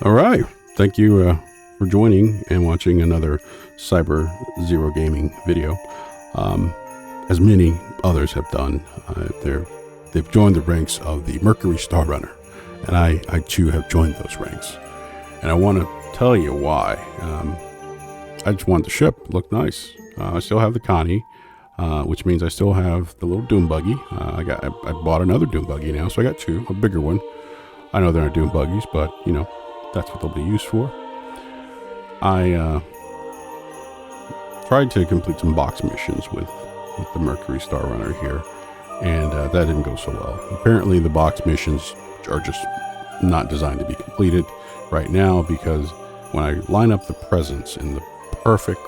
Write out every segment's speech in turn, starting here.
All right. Thank you for joining and watching another Cyber Zero Gaming video. As many others have done, they've joined the ranks of the Mercury Star Runner, and I too have joined those ranks. And I want to tell you why. I just want the ship. It looked nice. I still have the Connie, which means I still have the little Doom buggy. I bought another Doom buggy now, so I got two, a bigger one. I know they're not Doom buggies, but you know, that's what they'll be used for. I tried to complete some box missions with the Mercury Star Runner here, and that didn't go so well. Apparently the box missions are just not designed to be completed right now, because when I line up the presents in the perfect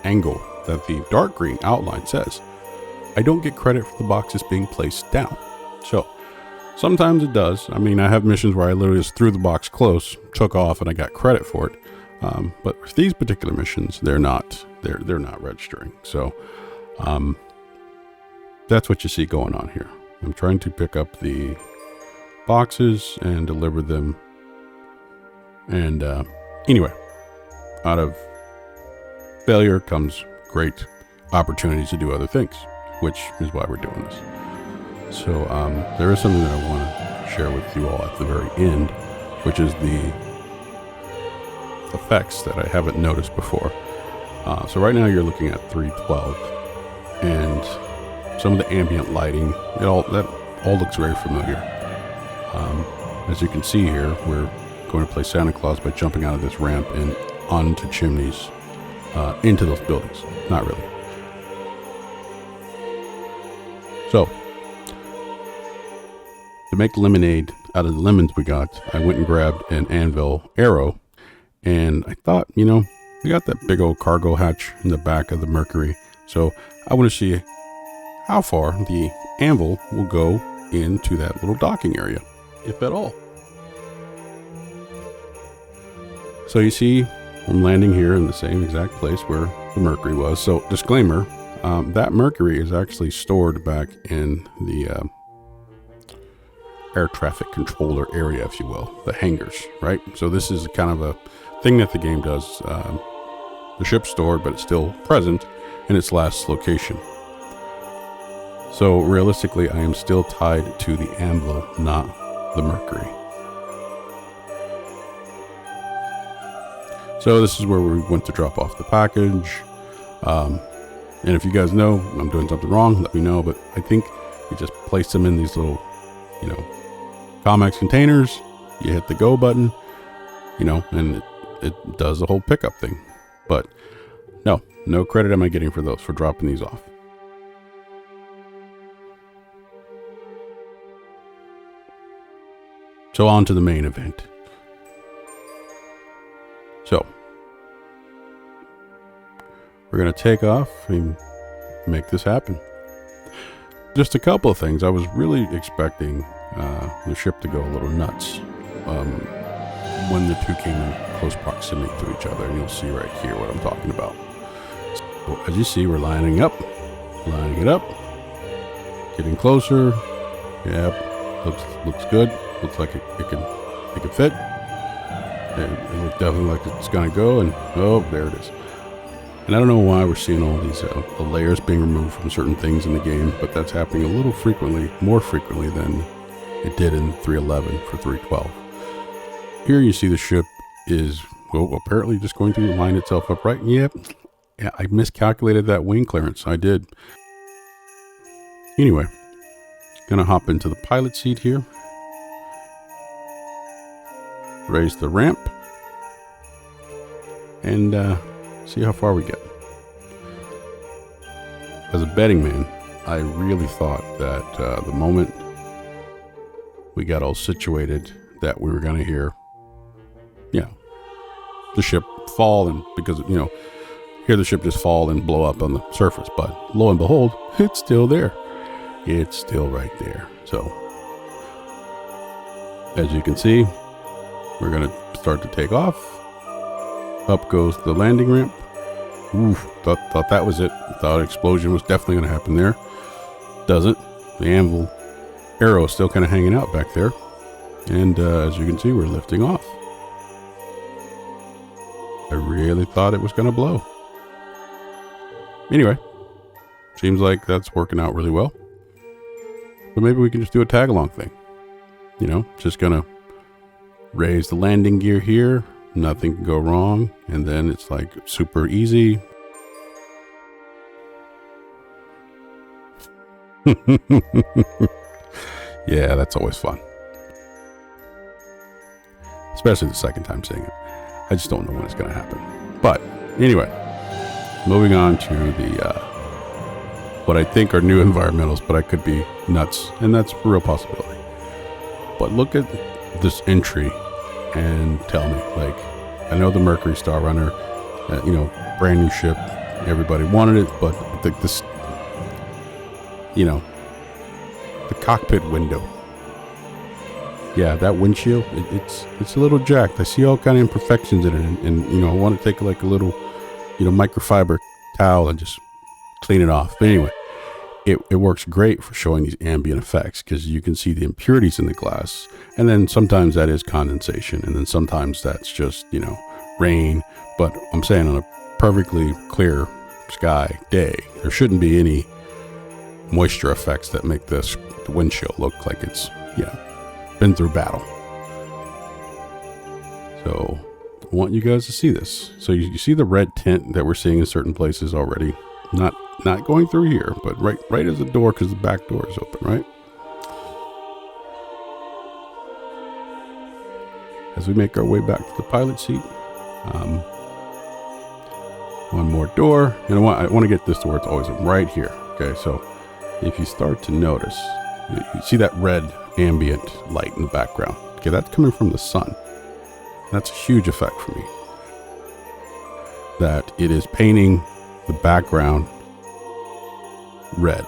angle that the dark green outline says, I don't get credit for the boxes being placed down. So sometimes it does. I mean, I have missions where I literally just threw the box close, took off, and I got credit for it. But with these particular missions, they're not registering. So that's what you see going on here. I'm trying to pick up the boxes and deliver them. And anyway, out of failure comes great opportunities to do other things, which is why we're doing this. So there is something that I want to share with you all at the very end, which is the effects that I haven't noticed before. So right now you're looking at 312, and some of the ambient lighting, that all looks very familiar. As you can see here, we're going to play Santa Claus by jumping out of this ramp and onto chimneys, into those buildings. Not really. So to make lemonade out of the lemons we got, I went and grabbed an anvil arrow, and I thought, you know, we got that big old cargo hatch in the back of the Mercury, so I want to see how far the anvil will go into that little docking area, if at all. So you see, I'm landing here in the same exact place where the Mercury was. So disclaimer, that Mercury is actually stored back in the air traffic controller area, if you will, the hangars, right? So this is kind of a thing that the game does. The ship's stored, but it's still present in its last location. So realistically, I am still tied to the anvil, not the Mercury. So this is where we went to drop off the package. And if you guys know I'm doing something wrong, let me know. But I think you just place them in these little, you know, Comex containers. You hit the go button, you know, and it does the whole pickup thing. But no credit am I getting for those, for dropping these off. So on to the main event. So we're going to take off and make this happen. Just a couple of things. I was really expecting the ship to go a little nuts when the two came in close proximity to each other, and you'll see right here what I'm talking about. So as you see, we're lining it up, getting closer. Yep, looks good. Looks like it can fit. It looks definitely like it's gonna go, and oh, there it is. And I don't know why we're seeing all these the layers being removed from certain things in the game, but that's happening a little frequently, more frequently than it did in 311 for 312. Here you see the ship is, well, apparently just going to line itself up right. Yep. Yeah, I miscalculated that wing clearance. I did. Anyway, gonna hop into the pilot seat here. Raise the ramp. And see how far we get. As a betting man, I really thought that the moment we got all situated that we were going to hear, the ship fall, and because, you know, hear the ship just fall and blow up on the surface. But lo and behold, it's still there. It's still right there. So as you can see, we're going to start to take off. Up goes the landing ramp. Oof, thought that was it. Thought an explosion was definitely going to happen there. Doesn't. The anvil arrow is still kind of hanging out back there. And as you can see, we're lifting off. I really thought it was going to blow. Anyway, seems like that's working out really well. But maybe we can just do a tag-along thing. You know, just going to raise the landing gear here. Nothing can go wrong. And then it's like super easy. Yeah, that's always fun. Especially the second time seeing it. I just don't know when it's going to happen. But anyway, moving on to the what I think are new environmentals, but I could be nuts, and that's a real possibility. But look at this entry and tell me, like, I know the Mercury Star Runner, you know, brand new ship, everybody wanted it, but this, you know, the cockpit window. Yeah, that windshield, it's a little jacked. I see all kind of imperfections in it, and you know, I want to take like a little, you know, microfiber towel and just clean it off. But anyway, it works great for showing these ambient effects because you can see the impurities in the glass, and then sometimes that is condensation, and then sometimes that's just, you know, rain. But I'm saying on a perfectly clear sky day, there shouldn't be any moisture effects that make the windshield look like it's, you know, been through battle. So I want you guys to see this. So you see the red tint that we're seeing in certain places already. Not going through here, but right as the door, because the back door is open, right? As we make our way back to the pilot seat, one more door, and I want to get this to where it's always right here. Okay, so if you start to notice, you see that red ambient light in the background. Okay, that's coming from the sun. That's a huge effect for me. That it is painting the background red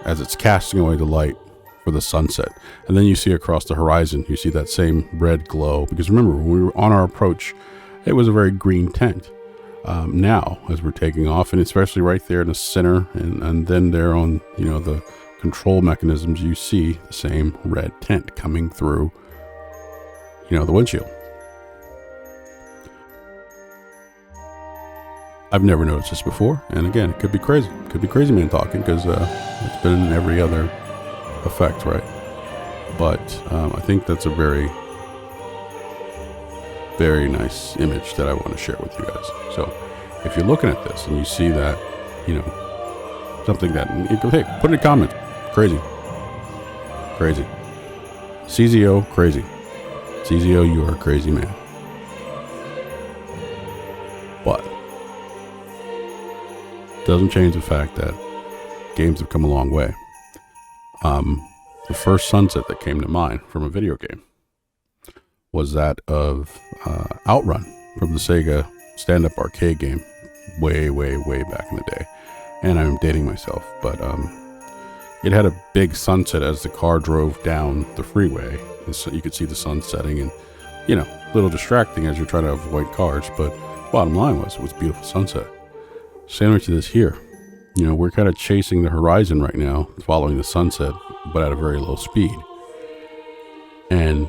as it's casting away the light for the sunset. And then you see across the horizon, you see that same red glow. Because remember, when we were on our approach, it was a very green tint. Now, as we're taking off, and especially right there in the center, and then there on, you know, the control mechanisms, you see the same red tint coming through, you know, the windshield. I've never noticed this before, and again, it could be crazy. It could be crazy man talking, because it's been in every other effect, right? But I think that's a very, very nice image that I want to share with you guys. So if you're looking at this and you see that, you know, something that, hey, put in a comment. Crazy. Crazy. CZO, crazy. CZO, you are a crazy man. But doesn't change the fact that games have come a long way. The first sunset that came to mind from a video game was that of Outrun from the Sega stand-up arcade game way, way, way back in the day. And I'm dating myself, but it had a big sunset as the car drove down the freeway, and so you could see the sun setting, and, you know, a little distracting as you're trying to avoid cars, but bottom line was, it was a beautiful sunset. Sandwich to this here, you know, we're kind of chasing the horizon right now, following the sunset, but at a very low speed. And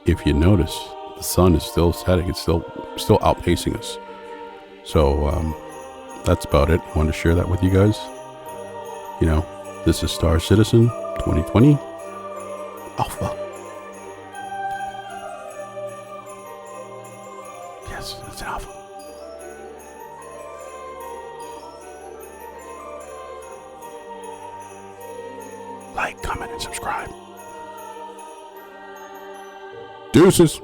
if you notice, the sun is still setting, it's still outpacing us. So that's about it. I wanted to share that with you guys. You know, this is Star Citizen 2020 Alpha. Yes, it's an alpha. Like, comment, and subscribe. Deuces.